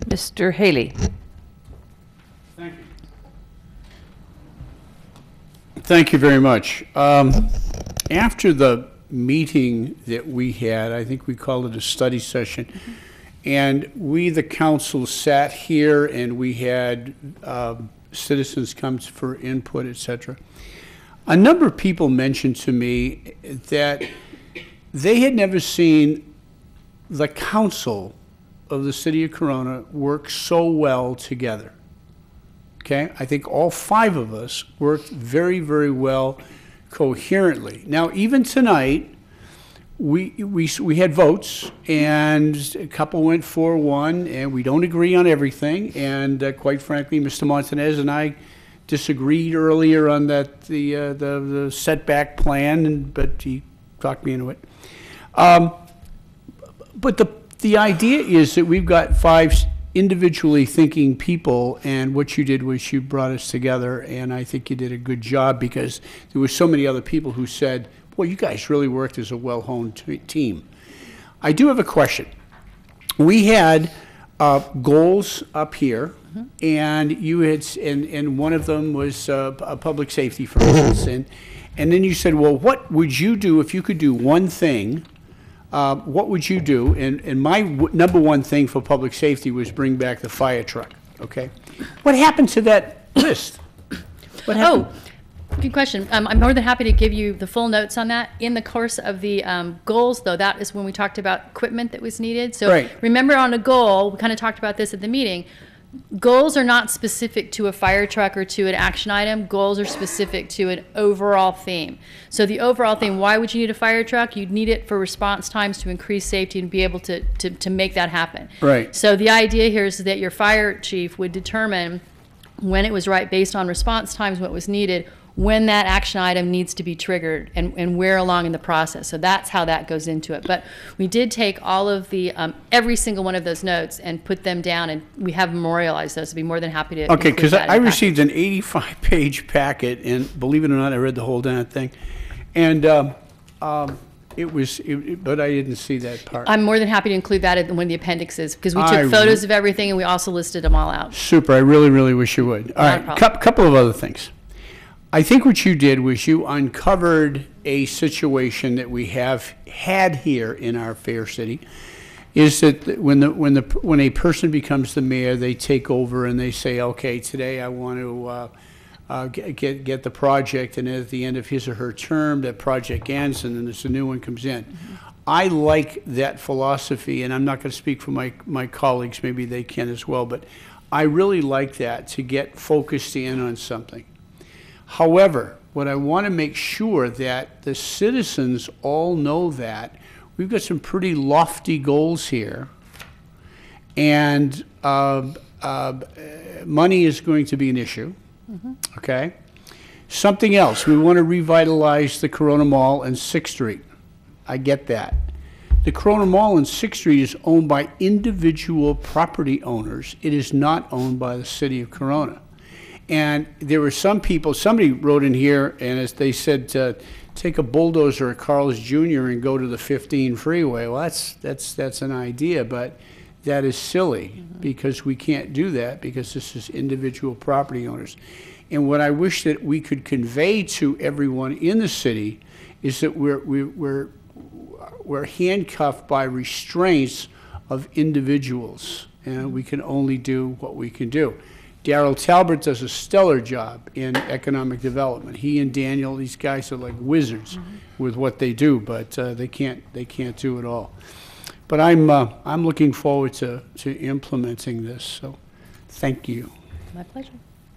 Mr. Haley. Thank you. Thank you very much. After the meeting that we had, I think we called it a study session, and we, the council, sat here and we had citizens come for input, etc. A number of people mentioned to me that they had never seen the council of the city of Corona work so well together. Okay, I think all 5 of us worked very, very well coherently. Now, even tonight, we had votes, and a couple went 4-1, and we don't agree on everything. And quite frankly, Mr. Montanez and I disagreed earlier on that the setback plan, but he talked me into it. But the idea is that we've got 5 individually thinking people, and what you did was you brought us together, and I think you did a good job, because there were so many other people who said, well, you guys really worked as a well-honed team. I do have a question. We had goals up here, and you had, and one of them was a public safety, for instance, and then you said, well, what would you do if you could do one thing? What would you do? And my number one thing for public safety was bring back the fire truck, okay? What happened to that list? What happened? Oh, good question. I'm more than happy to give you the full notes on that. In the course of the goals, though, that is when we talked about equipment that was needed. So right. Remember, on a goal, we kind of talked about this at the meeting, goals are not specific to a fire truck or to an action item. Goals are specific to an overall theme. So the overall theme, why would you need a fire truck? You'd need it for response times to increase safety and be able to make that happen. Right. So the idea here is that your fire chief would determine when it was right based on response times, what was needed, when that action item needs to be triggered, and where along in the process. So that's how that goes into it. But we did take all of the, every single one of those notes and put them down, and we have memorialized those. So I'd be more than happy to okay, because I received package. an 85-page packet, and believe it or not, I read the whole damn thing. And but I didn't see that part. I'm more than happy to include that in one of the appendixes, because we took photos of everything, and we also listed them all out. Super, I really, really wish you would. All right, couple of other things. I think what you did was you uncovered a situation that we have had here in our fair city, is that when a person becomes the mayor, they take over and they say, okay, today I want to get the project, and at the end of his or her term, that project ends, and then there's a new one comes in. Mm-hmm. I like that philosophy, and I'm not going to speak for my colleagues, maybe they can as well, but I really like that, to get focused in on something. However, what I want to make sure that the citizens all know that we've got some pretty lofty goals here, and money is going to be an issue, okay? Something else, we want to revitalize the Corona Mall and 6th Street. I get that. The Corona Mall and 6th Street is owned by individual property owners. It is not owned by the city of Corona. And there were some people, somebody wrote in here, and as they said, take a bulldozer at Carl's Jr. and go to the 15 freeway. Well, that's an idea, but that is silly, because we can't do that, because this is individual property owners. And what I wish that we could convey to everyone in the city is that we're handcuffed by restraints of individuals, and we can only do what we can do. Darrell Talbert does a stellar job in economic development. He and Daniel, these guys are like wizards with what they do, but they can't do it all. But I'm looking forward to implementing this. So, thank you. My pleasure.